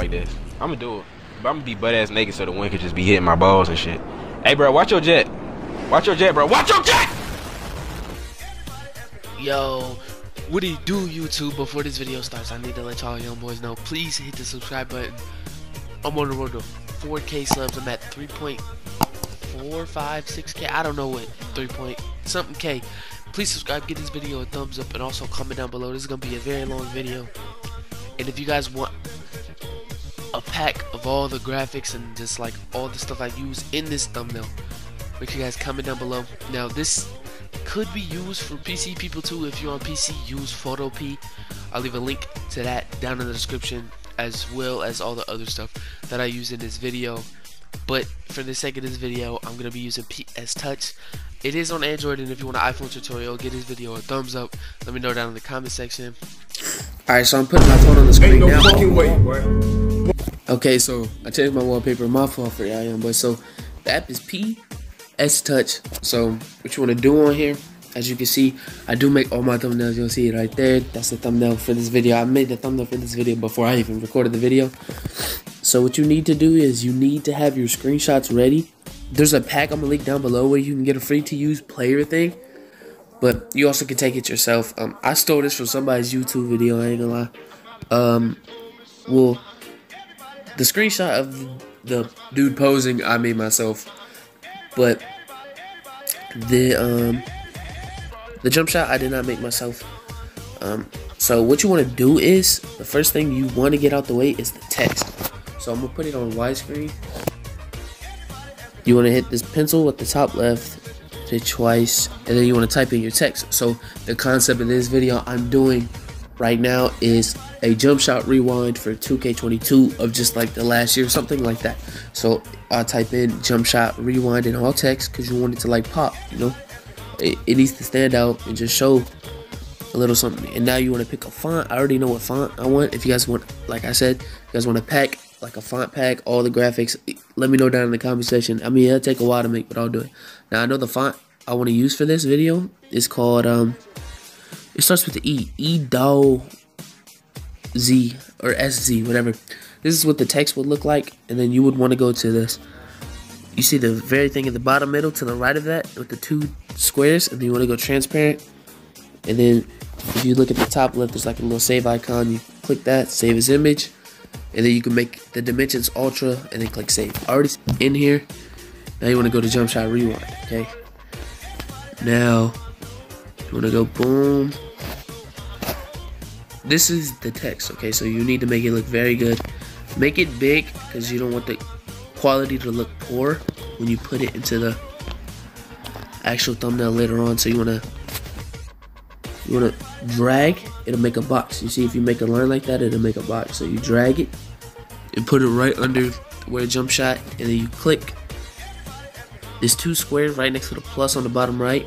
like this. I'm gonna do it. But I'm gonna be butt ass naked so the wind could just be hitting my balls and shit. Hey, bro, watch your jet. Watch your jet, bro. Watch your jet! Yo, what do you do, YouTube? Before this video starts, I need to let y'all young boys know. Please hit the subscribe button. I'm on the road to 4K subs. I'm at 3.456K. I don't know what 3 K. Please subscribe, give this video a thumbs up, and also comment down below. This is gonna be a very long video. And if you guys want a pack of all the graphics and just like all the stuff I use in this thumbnail, make sure you guys comment down below. Now this could be used for PC people too. If you're on PC, use Photopea. I'll leave a link to that down in the description, as well as all the other stuff that I use in this video. But for the sake of this video, I'm gonna be using PS Touch. It is on Android, and if you want an iPhone tutorial, give this video a thumbs up. Let me know down in the comment section. Alright, so I'm putting my phone on the screen now. Okay, so I changed my wallpaper. My fault for y'all young boys. So the app is PS Touch. So what you want to do on here, as you can see, I do make all my thumbnails. You'll see it right there. That's the thumbnail for this video. I made the thumbnail for this video before I even recorded the video. So what you need to do is you need to have your screenshots ready. There's a pack I'm gonna link down below where you can get a free to use player thing, but you also can take it yourself. I stole this from somebody's YouTube video, I ain't gonna lie. Well, the screenshot of the dude posing I made myself, but the jump shot I did not make myself. So what you want to do is, the first thing you want to get out the way is the text. So I'm gonna put it on widescreen. You want to hit this pencil at the top left, hit it twice, and then you want to type in your text. So the concept of this video I'm doing right now is a jump shot rewind for 2K22 of just like the last year, something like that. So I'll type in jump shot rewind in all text because you want it to like pop, you know. It needs to stand out and just show a little something. And now you want to pick a font. I already know what font I want. If you guys want, like I said, if you guys want a pack, like a font pack, all the graphics, let me know down in the comment section. I mean, it'll take a while to make, but I'll do it. Now I know the font I want to use for this video is called it starts with the E-Z or SZ, whatever. This is what the text would look like, and then you would want to go to this. You see the very thing at the bottom middle to the right of that with the two squares, and then you want to go transparent. And then if you look at the top left, there's like a little save icon. You click that, save as image, and then you can make the dimensions ultra, and then click save. Already in here. Now you want to go to jump shot rewind. Okay. Now you want to go boom. This is the text. Okay, so you need to make it look very good. Make it big because you don't want the quality to look poor when you put it into the actual thumbnail later on. So you wanna drag, it'll make a box. You see, if you make a line like that, it'll make a box. So you drag it and put it right under where jump shot, and then you click. There's two squares right next to the plus on the bottom right,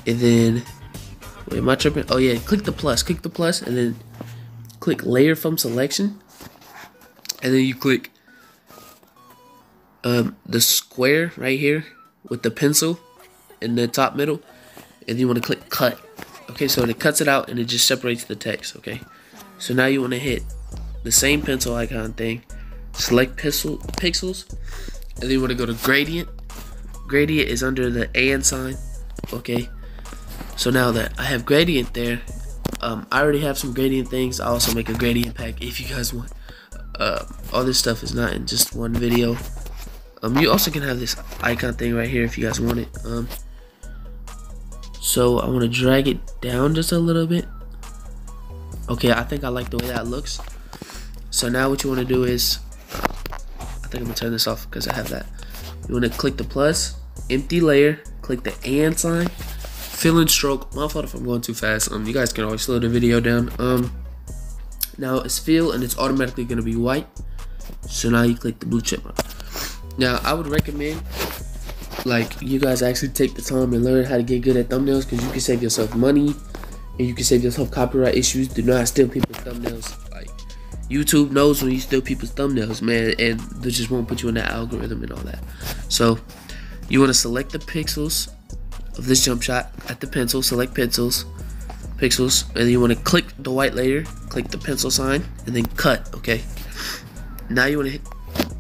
and then wait, am I tripping? Oh yeah, click the plus, and then click layer from selection, and then you click the square right here with the pencil in the top middle, and you want to click cut. Okay, so it cuts it out and it just separates the text. Okay, so now you want to hit the same pencil icon thing, select pixels, and then you want to go to gradient. Gradient is under the and sign. Okay, so now that I have gradient there, I already have some gradient things. I also make a gradient pack if you guys want. All this stuff is not in just one video. You also can have this icon thing right here if you guys want it. So I want to drag it down just a little bit. Okay, I think I like the way that looks. So now what you want to do is, I think I'm gonna turn this off because I have that. You want to click the plus, empty layer, click the and sign, fill in stroke. My fault if I'm going too fast. You guys can always slow the video down. Now it's fill and it's automatically gonna be white. So now you click the blue chip mark. Now I would recommend like you guys actually take the time and learn how to get good at thumbnails, because you can save yourself money and you can save yourself copyright issues. Do not steal people's thumbnails. Like YouTube knows when you steal people's thumbnails, man, and they just won't put you in that algorithm and all that. So you want to select the pixels of this jump shot at the pencil, select pencils, pixels, and then you want to click the white layer, click the pencil sign, and then cut. Okay. Now you want to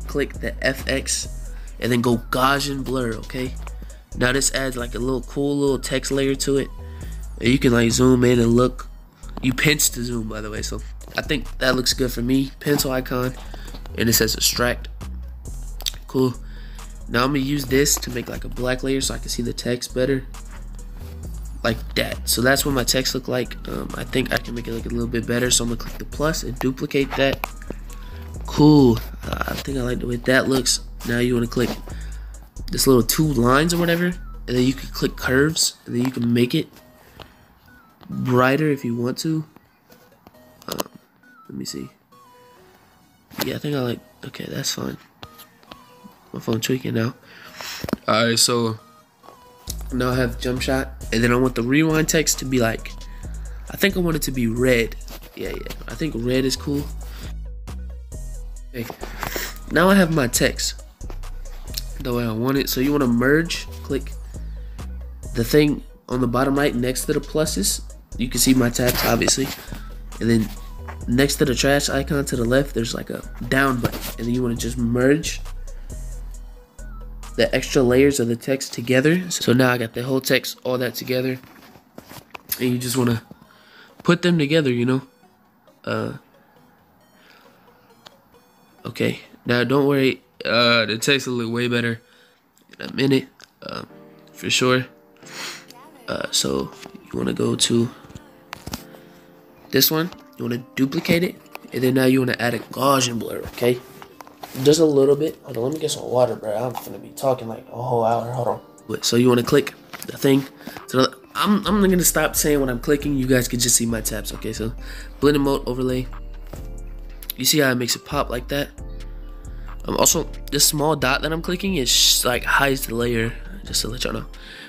click the FX, and then go Gaussian blur. Okay. Now this adds like a little cool little text layer to it, and you can like zoom in and look. You pinch to zoom, by the way, so I think that looks good for me. Pencil icon, and it says extract. Cool. Now I'm gonna use this to make like a black layer so I can see the text better, like that. So that's what my text look like. I think I can make it look a little bit better, so I'm gonna click the plus and duplicate that. Cool. I think I like the way that looks. Now you want to click this little 2 lines or whatever, and then you can click curves, and then you can make it brighter if you want to. Let me see. Yeah, I think I like. Okay, that's fine. My phone tweaking now. Alright, so now I have jump shot, and then I want the rewind text to be like, I think I want it to be red. Yeah, I think red is cool. Okay, now I have my text the way I want it. So you want to merge, click the thing on the bottom right next to the pluses. You can see my tabs obviously, and then next to the trash icon to the left there's like a down button, and then you want to just merge the extra layers of the text together. So now I got the whole text, all that together, and you just want to put them together, you know. Okay, now don't worry, the text will look way better in a minute, for sure. So you want to go to this one, you want to duplicate it, and then now you want to add a Gaussian blur. Okay, just a little bit. Hold on, let me get some water, bro. I'm gonna be talking like a whole hour. Hold on. So you want to click the thing. So I'm gonna stop saying what I'm clicking. You guys can just see my tabs. Okay, so blending mode, overlay. You see how it makes it pop like that? Also, this small dot that I'm clicking is like hides the layer, just to let y'all know.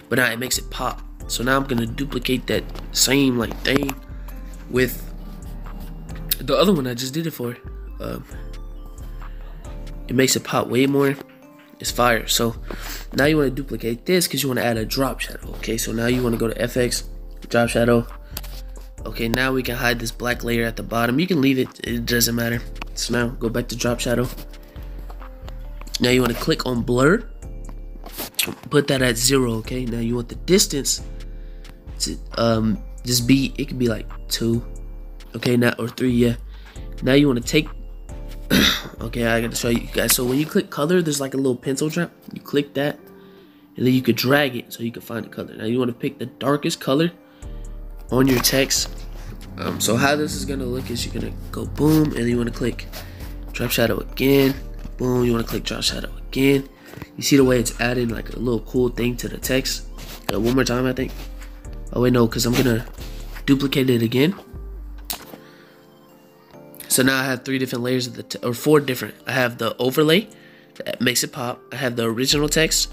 But now it makes it pop. So now I'm gonna duplicate that same like thing with the other one I just did it for. It makes it pop way more. It's fire. So now you want to duplicate this because you want to add a drop shadow. Okay, so now you want to go to FX, drop shadow. Okay, now we can hide this black layer at the bottom. You can leave it, it doesn't matter. So now go back to drop shadow. Now you want to click on blur, put that at 0. Okay, now you want the distance to just be, it could be like 2, okay, now, or 3. Yeah, now you want to take okay, I gotta show you guys. So when you click color, there's like a little pencil trap. You click that, and then you could drag it so you can find the color. Now you want to pick the darkest color on your text. So how this is gonna look is you're gonna go boom, and then you want to click drop shadow again. Boom, you want to click drop shadow again. You see the way it's adding like a little cool thing to the text. One more time, I think. Oh wait, no, because I'm gonna duplicate it again. So now I have 3 different layers of the or 4 different. I have the overlay that makes it pop. I have the original text,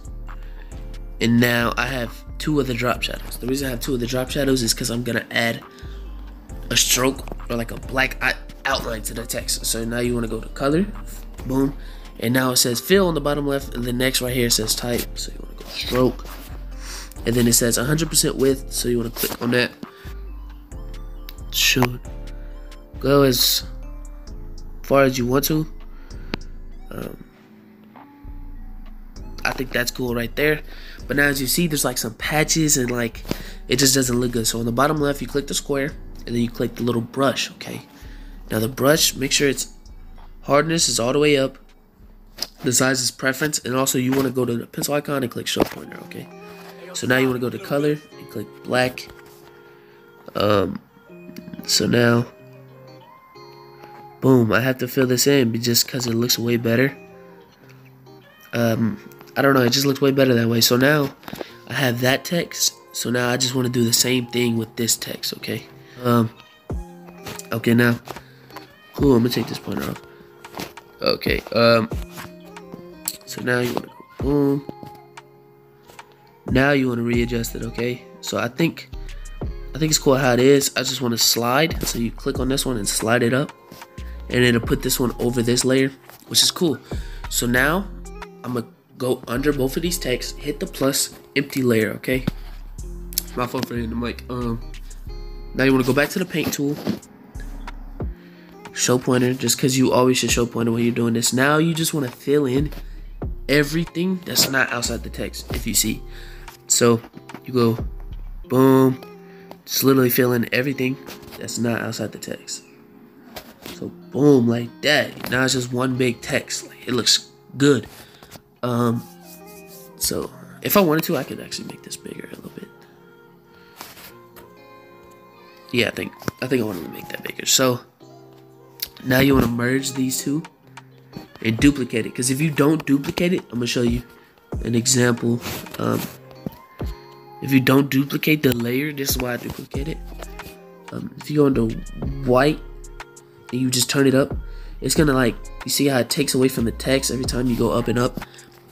and now I have 2 of the drop shadows. The reason I have 2 of the drop shadows is because I'm gonna add a stroke or like a black outline to the text. So now you want to go to color, boom, and now it says fill on the bottom left, and the next right here says type. So you want to go stroke, and then it says 100% width. So you want to click on that. Should go as far as you want to. I think that's cool right there. But now as you see, there's like some patches and like it just doesn't look good. So on the bottom left, you click the square, and then you click the little brush. Okay, now the brush, make sure its hardness is all the way up, the size is preference, and also you want to go to the pencil icon and click show pointer. Okay, so now you want to go to color and click black. So now boom, I have to fill this in just because it looks way better. I don't know, it just looks way better that way. So now I have that text. So now I just want to do the same thing with this text. Okay. Okay, now cool, I'm gonna take this pointer off. Okay, so now you want to go boom. Now you want to readjust it. Okay, so I think it's cool how it is. I just want to slide, so you click on this one and slide it up, and it'll put this one over this layer, which is cool. So now I'm gonna go under both of these texts, hit the plus, empty layer. Okay, my phone for hitting the mic. Now you want to go back to the paint tool. Show pointer, just because you always should show pointer when you're doing this. Now you just want to fill in everything that's not outside the text, if you see. So you go boom, just literally fill in everything that's not outside the text. So boom, like that. Now it's just one big text. Like, it looks good. So if I wanted to, I could actually make this bigger a little bit. Yeah, I think I wanted to make that bigger. So now you want to merge these two and duplicate it. Because if you don't duplicate it, I'm gonna show you an example. If you don't duplicate the layer, this is why I duplicate it. If you go into white and you just turn it up, it's gonna, like, you see how it takes away from the text every time you go up and up.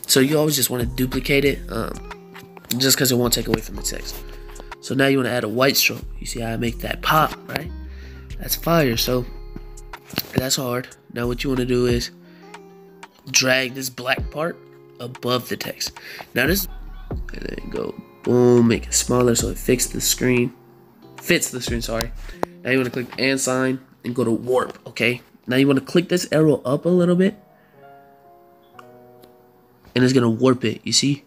So you always just want to duplicate it, just because it won't take away from the text. So now you want to add a white stroke. You see how I make that pop, right? That's fire. So that's hard. Now what you want to do is drag this black part above the text. Now this, and then go boom, make it smaller so it fits the screen. Sorry. Now you want to click and sign and go to warp. Okay. Now you want to click this arrow up a little bit, and it's gonna warp it. You see?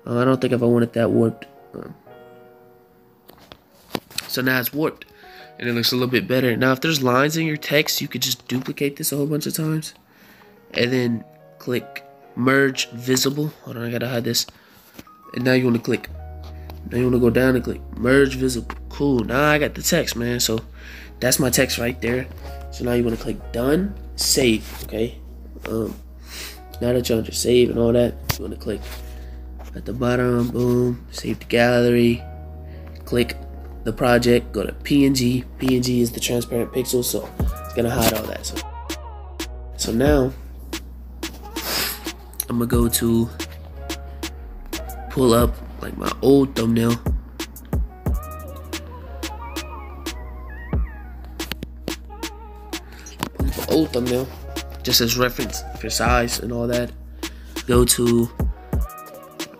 I don't think if I want it that warped. So now it's warped, and it looks a little bit better. Now if there's lines in your text, you could just duplicate this a whole bunch of times, and then click merge visible. Hold on, I gotta hide this. And now you want to click. Now you want to go down and click merge visible. Cool. Now I got the text, man. So that's my text right there. So now you want to click done, save. Okay. Now that you're under save and all that, you want to click at the bottom. Boom. Save to gallery. Click the project. Go to PNG. PNG is the transparent pixel, so it's gonna hide all that. So now I'm gonna go to pull up like my old thumbnail. Pull up the old thumbnail just as reference for size and all that. Go to,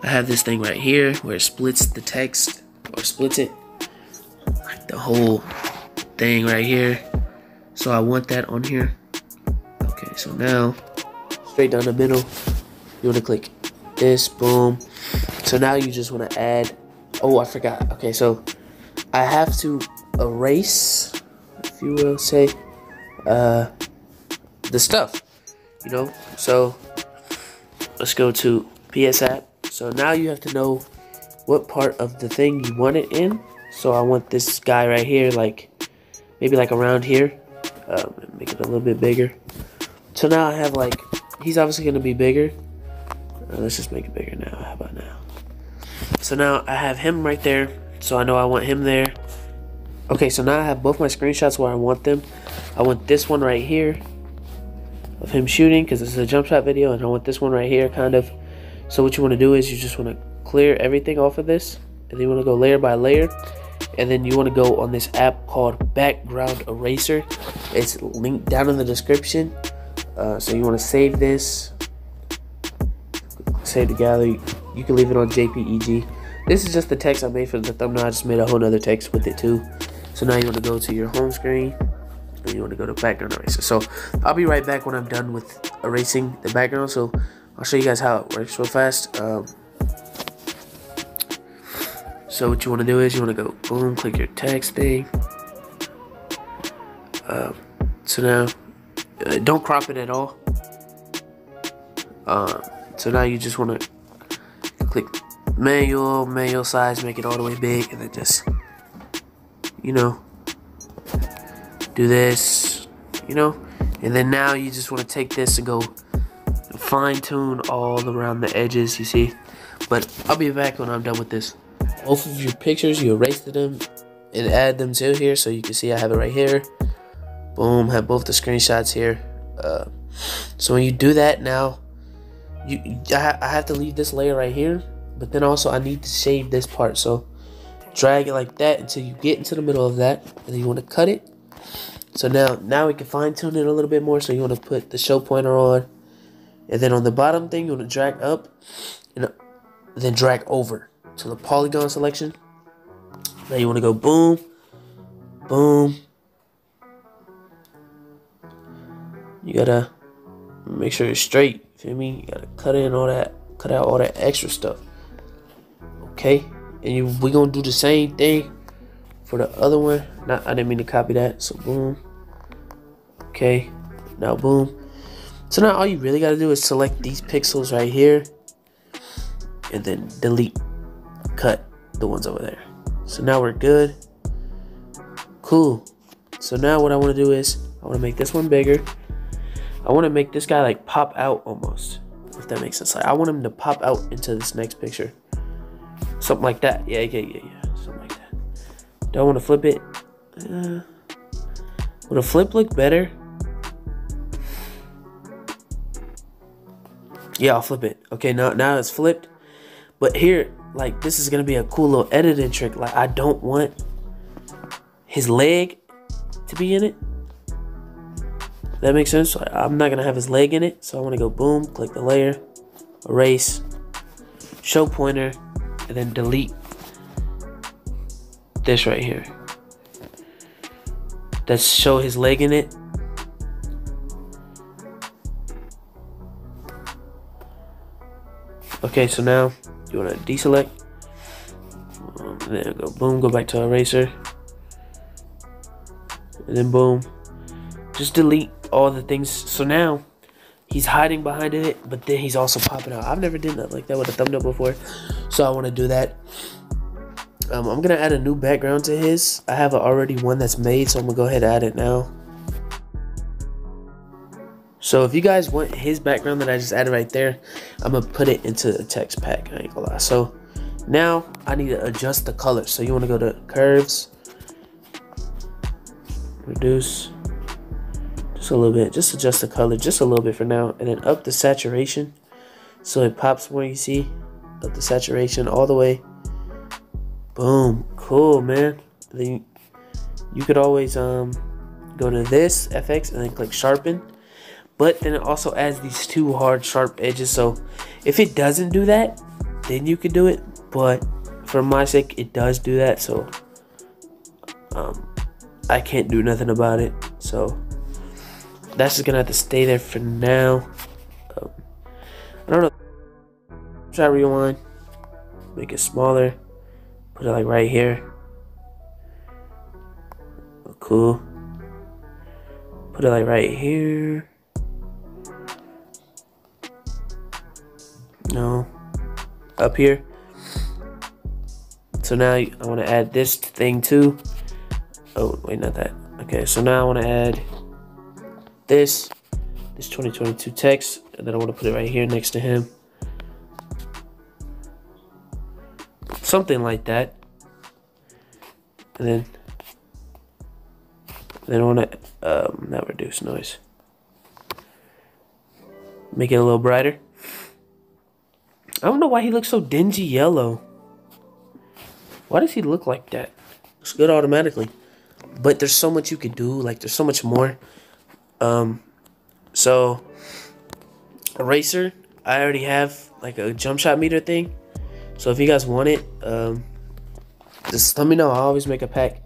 I have this thing right here where it splits the text, or splits it, like the whole thing right here. So I want that on here. Okay, so now straight down the middle, you want to click this, boom. So now you just want to add, oh, I forgot. Okay, so I have to erase, if you will say, the stuff, you know. So let's go to PS app. So now you have to know what part of the thing you want it in. So I want this guy right here, like maybe like around here. Make it a little bit bigger. So now I have, like, he's obviously gonna be bigger. Let's just make it bigger now. How about now? So now I have him right there. So I know I want him there. Okay, so now I have both my screenshots where I want them. I want this one right here of him shooting, because this is a jump shot video, and I want this one right here, kind of. So what you want to do is you just want to clear everything off of this, and then you want to go layer by layer, and then you want to go on this app called Background Eraser. It's linked down in the description. So you want to save this, save the gallery. You can leave it on JPEG. This is just the text I made for the thumbnail. I just made a whole nother text with it too. So now you want to go to your home screen, and you want to go to Background Eraser. So I'll be right back when I'm done with erasing the background. So I'll show you guys how it works real fast. So what you want to do is you want to go boom, click your text thing. So now don't crop it at all. So now you just want to click manual size, make it all the way big, and then just, you know, do this, you know. And then now you just want to take this and go fine tune all around the edges, you see. But I'll be back when I'm done with this. Both of your pictures, you erased them and add them to here, so you can see I have it right here. Boom, have both the screenshots here. So when you do that, now I have to leave this layer right here, but then also I need to save this part. So drag it like that until you get into the middle of that, and then you want to cut it. So now we can fine tune it a little bit more. So you want to put the show pointer on, and then on the bottom thing you want to drag up, and then drag over to the polygon selection. Now you want to go boom, Boom. You gotta make sure it's straight. Feel me? You gotta cut out all that extra stuff. Okay, and we gonna do the same thing for the other one. I didn't mean to copy that. So boom. Okay, now boom. So now all you really gotta do is select these pixels right here, and then delete, cut the ones over there. So now we're good. Cool. So now what I want to do is I want to make this one bigger. I want to make this guy like pop out almost, if that makes sense. Like I want him to pop out into this next picture. Something like that. Yeah. Something like that. Do I want to flip it? Would a flip look better? Yeah, I'll flip it. Okay, now it's flipped. But here, like, this is gonna be a cool little editing trick. Like, I don't want his leg to be in it. That makes sense. Like, I'm not gonna have his leg in it, so I want to go boom, click the layer, erase, show pointer, and then delete this right here. That's show his leg in it. Okay, so now you want to deselect, then go boom, go back to eraser, and then boom, just delete all the things. So now he's hiding behind it, but then he's also popping out. I've never done that like that with a thumbnail before, so I want to do that. I'm gonna add a new background to his. I have already one that's made, so I'm gonna go ahead and add it now. So if you guys want his background that I just added right there, I'm gonna put it into the text pack. I ain't gonna lie. So now I need to adjust the color. So you want to go to curves, reduce, just a little bit, just adjust the color just a little bit for now, and then up the saturation so it pops more. You see, up the saturation all the way. Boom, cool, man. Then you could always go to this FX and then click sharpen. But then it also adds these two hard sharp edges, so if it doesn't do that, then you could do it, but for my sake it does do that, so I can't do nothing about it. So that's just gonna have to stay there for now. I don't know. Try rewind, make it smaller, put it like right here. Cool. Put it like right here. No, up here. So now I want to add this thing too. Oh wait, not that. Okay, so now I want to add this 2022 text, and then I want to put it right here next to him, something like that. And then I want to not reduce noise, make it a little brighter. I don't know why he looks so dingy yellow. Why does he look like that? Looks good automatically. But there's so much you could do. Like, there's so much more. So, eraser. I already have, like, a jump shot meter thing. So, if you guys want it, just let me know. I always make a pack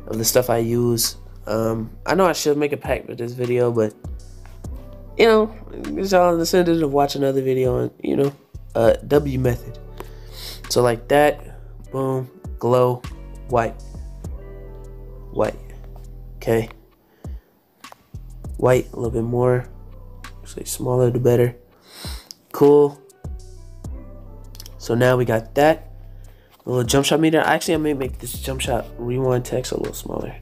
of the stuff I use. I know I should make a pack for this video, but, you know, it's all incentive of watch another video and, you know. W method. So like that, boom, glow, white, okay, white, a little bit more, actually smaller the better. Cool. So now we got that little jump shot meter. Actually, I may make this jump shot rewind text a little smaller.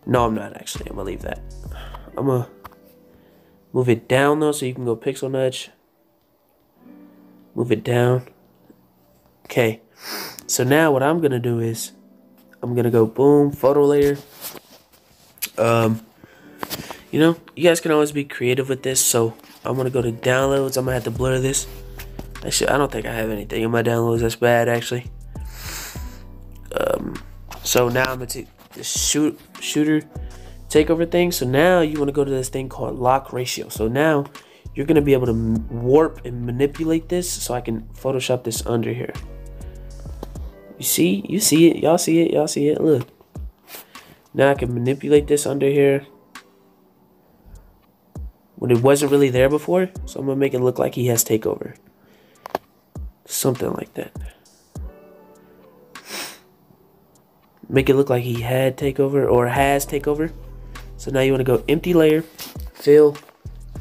No, I'm not actually. I'm gonna leave that. I'm gonna move it down though, so you can go pixel nudge. Move it down. Okay. So now what I'm gonna do is I'm gonna go boom, photo layer. You know, you guys can always be creative with this. So I'm gonna go to downloads. I'm gonna have to blur this. Actually, I don't think I have anything in my downloads that's bad actually. So now I'm gonna take this shooter takeover thing. So now you want to go to this thing called lock ratio. So now you're gonna be able to warp and manipulate this, so I can Photoshop this under here. You see it, y'all see it, look. Now I can manipulate this under here when it wasn't really there before. So I'm gonna make it look like he has takeover. Something like that. Make it look like he had takeover or has takeover. So now you want to go empty layer, fill,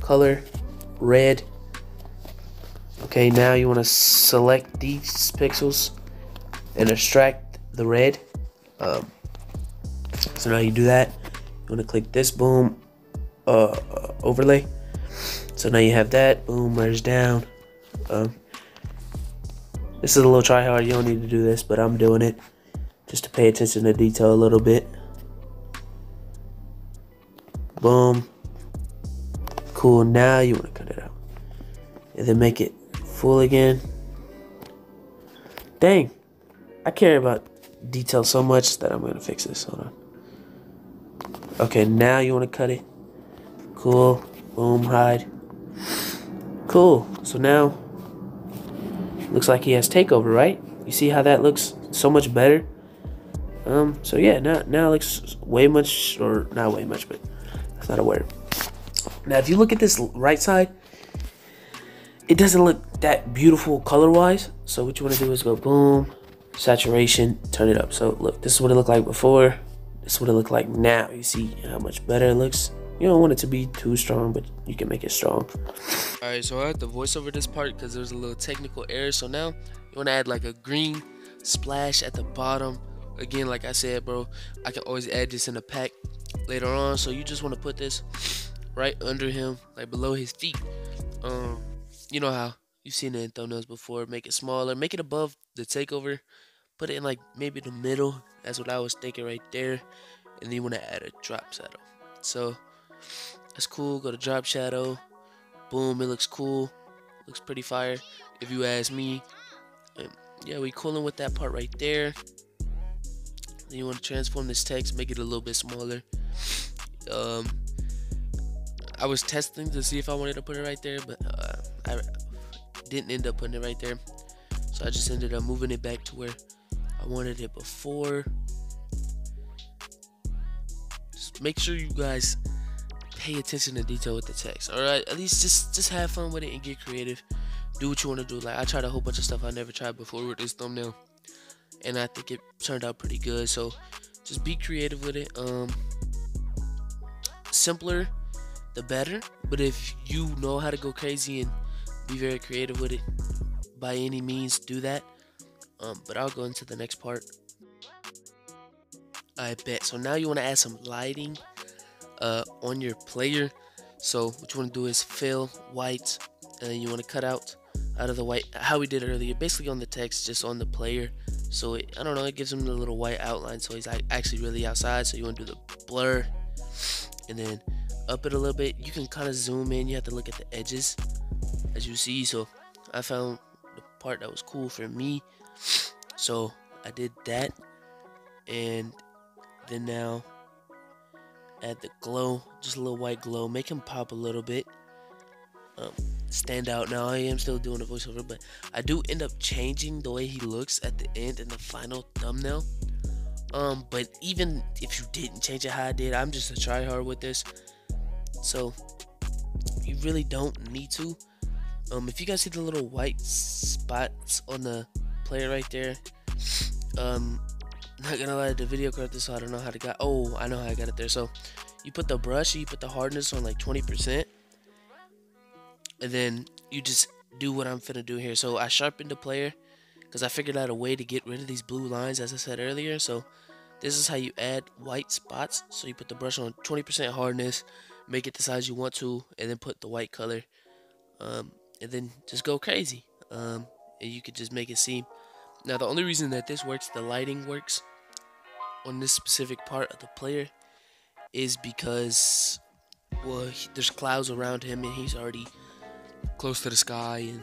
color, red. Okay, now you want to select these pixels and extract the red. So now you do that. You want to click this, boom, overlay. So now you have that, boom, merge down. This is a little try hard. You don't need to do this, but I'm doing it just to pay attention to detail a little bit. Boom. Cool. Now you want to cut it out and then make it full again. Dang, I care about detail so much that I'm gonna fix this. Hold on. Okay, now you want to cut it. Cool. Boom. Hide. Cool. So now looks like he has takeover, right? You see how that looks so much better? So yeah, now it looks way much, or not way much, but that's not a word. Now if you look at this right side, it doesn't look that beautiful color-wise. So what you want to do is go boom, saturation, turn it up. So look, this is what it looked like before. This is what it looked like now. You see how much better it looks? You don't want it to be too strong, but you can make it strong. Alright, so I had to voice over this part because there's a little technical error. So now you want to add like a green splash at the bottom. Again, like I said, bro, I can always add this in a pack later on. So you just want to put this right under him, like below his feet. You know how you've seen it in thumbnails before. Make it smaller, make it above the takeover. Put it in like maybe the middle. That's what I was thinking right there. And then you want to add a drop shadow. So that's cool. Go to drop shadow. Boom, it looks cool. Looks pretty fire, if you ask me. And yeah, we coolin' with that part right there. Then you want to transform this text, make it a little bit smaller. I was testing to see if I wanted to put it right there, but I didn't end up putting it right there. So I just ended up moving it back to where I wanted it before. Just make sure you guys pay attention to detail with the text. Alright, at least just have fun with it and get creative. Do what you want to do. Like I tried a whole bunch of stuff I never tried before with this thumbnail, and I think it turned out pretty good. So just be creative with it. Simpler the better, but if you know how to go crazy and be very creative with it, by any means do that. But I'll go into the next part. I bet. So now you want to add some lighting on your player. So what you want to do is fill white, and then you want to cut out of the white, how we did earlier, basically on the text, just on the player. So it, I don't know, it gives him a little white outline, so he's actually really outside. So you want to do the blur, and then up it a little bit. You can kind of zoom in. You have to look at the edges, as you see. So I found the part that was cool for me, so I did that. And then now add the glow, just a little white glow, make him pop a little bit, stand out. Now I am still doing a voiceover, but I do end up changing the way he looks at the end in the final thumbnail. But even if you didn't change it how I did, I'm just a try hard with this, so you really don't need to. If you guys see the little white spots on the player right there, not gonna lie, the video corrupted, so I don't know how to get. Oh, I know how I got it there. So you put the brush, you put the hardness on like 20%, and then you just do what I'm finna do here. So I sharpened the player because I figured out a way to get rid of these blue lines, as I said earlier. So this is how you add white spots. So you put the brush on 20% hardness, make it the size you want to, and then put the white color, and then just go crazy. And you could just make it seem. Now the only reason that this works, the lighting works on this specific part of the player, is because, well, there's clouds around him and he's already close to the sky and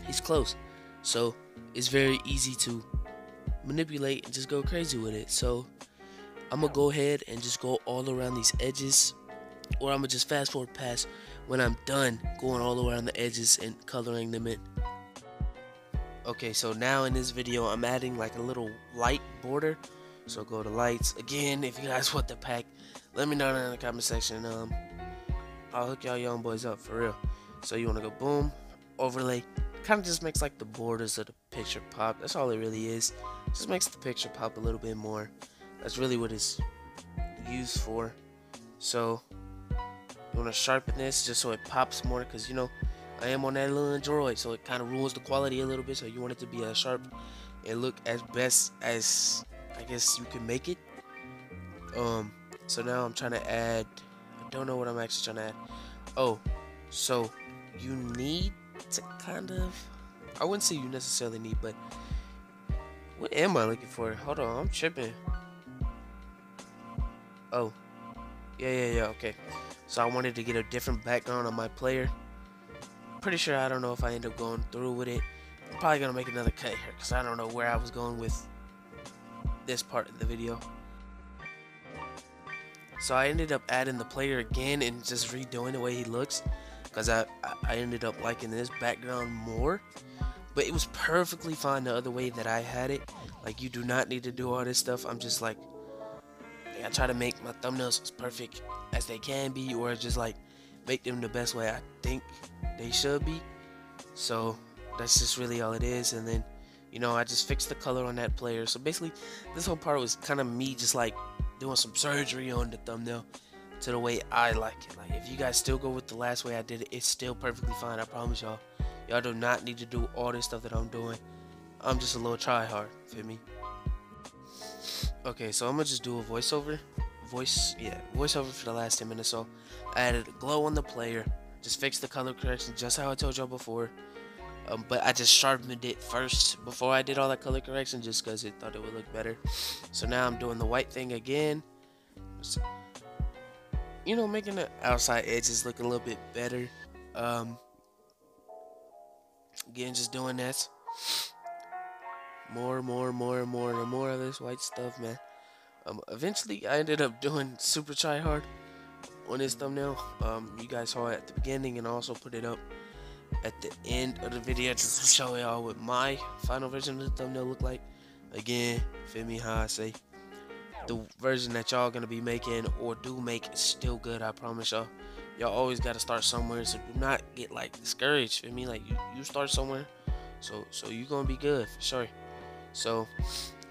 he's close, so it's very easy to manipulate and just go crazy with it. So I'm gonna go ahead and just go all around these edges, or I'm gonna just fast forward past when I'm done going all around the edges and coloring them in. Okay, so now in this video I'm adding like a little light border So go to lights. Again, if you guys want the pack, let me know down in the comment section. I'll hook y'all young boys up for real. So you want to go boom, overlay. Kind of just makes like the borders of the picture pop. That's all it really is. Just makes the picture pop a little bit more. That's really what it's used for. So you want to sharpen this just so it pops more, because you know I am on that little Android, so it kind of ruins the quality a little bit. So you want it to be as sharp and look as best as I guess you can make it. So now I'm trying to add. I don't know what I'm actually trying to add. Oh, so you need to kind of. I wouldn't say you necessarily need, but what am I looking for? Hold on, I'm tripping. Oh, yeah. Okay. So I wanted to get a different background on my player. Pretty sure I don't know if I end up going through with it. I'm probably gonna make another cut here because I don't know where I was going with this part of the video. So I ended up adding the player again and just redoing the way he looks, because I ended up liking this background more. But it was perfectly fine the other way that I had it. Like, you do not need to do all this stuff. I'm just like, I try to make my thumbnails as perfect as they can be, or just like make them the best way I think they should be. So that's just really all it is. And then, you know, I just fixed the color on that player. So basically this whole part was kind of me just like doing some surgery on the thumbnail to the way I like it. Like, if you guys still go with the last way I did it, it's still perfectly fine. I promise y'all. Y'all do not need to do all this stuff that I'm doing. I'm just a little try hard, feel me? Okay, so I'm gonna just do a voiceover for the last 10 minutes. So I added a glow on the player, just fixed the color correction just how I told y'all before. But I just sharpened it first before I did all that color correction, just because it thought it would look better. So now I'm doing the white thing again, you know, making the outside edges look a little bit better. Again, just doing this. More of this white stuff, man. Eventually I ended up doing super try hard on this thumbnail. You guys saw it at the beginning, and I also put it up at the end of the video just to show y'all what my final version of the thumbnail look like. Again, feel me how I say, the version that y'all gonna be making or do make is still good. I promise y'all. Y'all always gotta start somewhere, so do not get like discouraged. Feel me? Like, you start somewhere, so you gonna be good for sure. So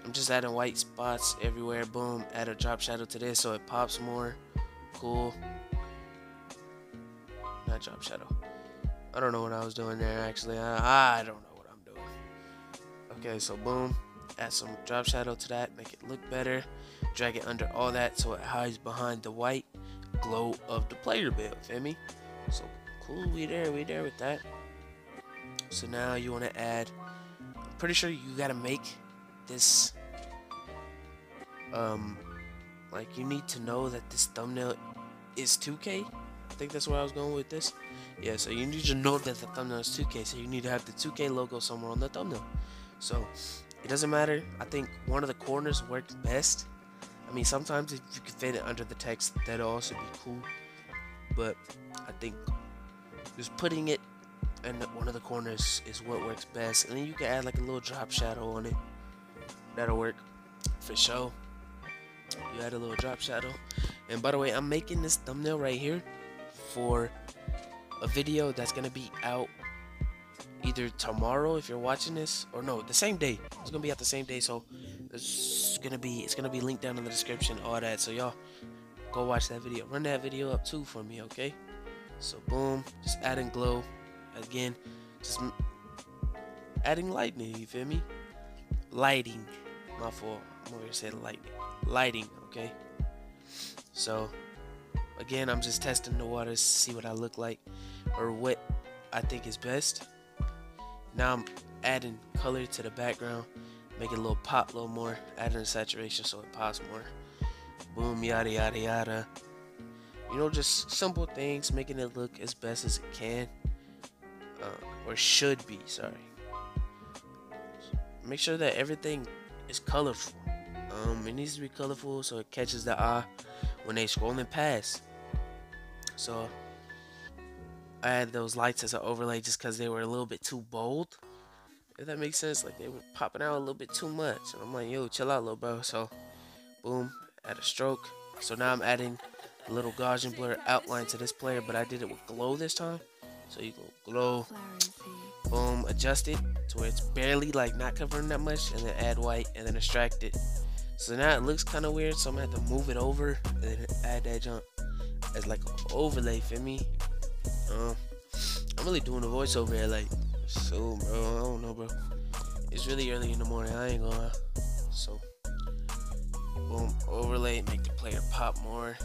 I'm just adding white spots everywhere. Boom, add a drop shadow to this so it pops more. Cool. Not drop shadow. I don't know what I was doing there actually. I don't know what I'm doing. Okay, so boom, add some drop shadow to that, make it look better. Drag it under all that so it hides behind the white glow of the player build. Feel me? So cool, we there with that. So now you want to add, I'm pretty sure you gotta make this like, you need to know that this thumbnail is 2K. I think that's where I was going with this. Yeah, so you need to know that the thumbnail is 2K, so you need to have the 2K logo somewhere on the thumbnail. So it doesn't matter. I think one of the corners works best. I mean, sometimes if you can fit it under the text, that'll also be cool. But I think just putting it in one of the corners is what works best. And then you can add like a little drop shadow on it. That'll work for sure. You add a little drop shadow. And by the way, I'm making this thumbnail right here for a video that's gonna be out either tomorrow if you're watching this, or no, the same day. It's gonna be out the same day, so it's gonna be linked down in the description, all that. So y'all go watch that video. Run that video up too for me, okay? So boom, just adding glow again, just adding lightning. You feel me? Lighting. My fault. I'm over here saying lighting, okay? So again, I'm just testing the waters, see what I look like or what I think is best. Now I'm adding color to the background, make it a little pop, a little more, adding the saturation so it pops more. Boom, yada yada yada. You know, just simple things, making it look as best as it can, or should be. Sorry. Make sure that everything is colorful. It needs to be colorful so it catches the eye when they scrolling past. So I had those lights as an overlay just because they were a little bit too bold, if that makes sense. Like, they were popping out a little bit too much, and I'm like, yo, chill out, little bro. So Boom, add a stroke. So now I'm adding a little Gaussian blur outline to this player, but I did it with glow this time. So you go glow, boom, adjust it to where it's barely like not covering that much, and then add white and then extract it. So now it looks kind of weird, so I'm gonna have to move it over and then add that jump as like an overlay, feel me? I'm really doing a voiceover here, like, so bro, I don't know, bro. It's really early in the morning, I ain't gonna lie. So, boom, overlay, make the player pop more,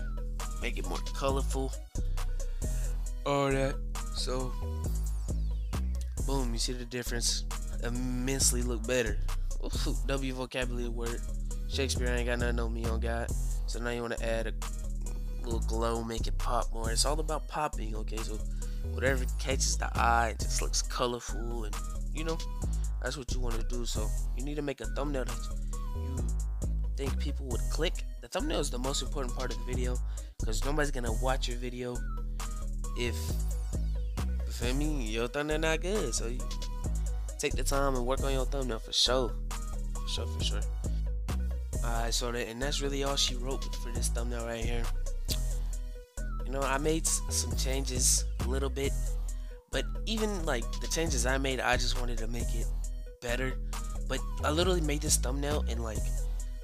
make it more colorful, all that. So, boom, you see the difference? Immensely look better. Ooh, W vocabulary word. Shakespeare ain't got nothing on me on God. So now you want to add a little glow, make it pop more. It's all about popping, okay? So whatever catches the eye, it just looks colorful, and you know, that's what you want to do. So you need to make a thumbnail that you think people would click. The thumbnail is the most important part of the video, because nobody's gonna watch your video if, you feel me, your thumbnail not good. So you take the time and work on your thumbnail for sure. For sure. Alright, so and that's really all she wrote for this thumbnail right here. You know, I made some changes a little bit, but even like the changes I made, I just wanted to make it better. But I literally made this thumbnail in like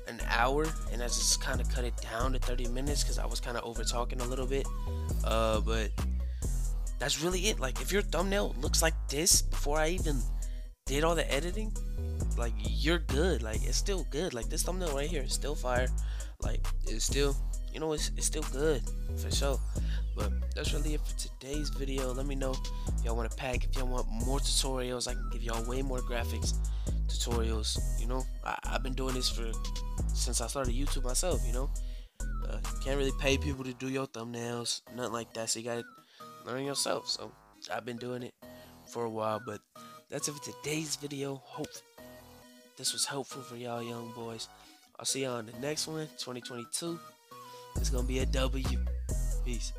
an hour, and I just kind of cut it down to 30 minutes because I was kind of over talking a little bit. But that's really it. Like, if your thumbnail looks like this before I even did all the editing, like, you're good. Like, it's still good. Like, this thumbnail right here is still fire. Like, it's still, you know, it's still good for sure. But that's really it for today's video. Let me know if y'all want to pack, if y'all want more tutorials. I can give y'all way more graphics tutorials. You know, I've been doing this since I started YouTube myself. You know, can't really pay people to do your thumbnails, nothing like that. So you gotta learn yourself. So I've been doing it for a while. But that's it for today's video. Hope this was helpful for y'all young boys. I'll see y'all on the next one. 2022. It's gonna be a W. Peace.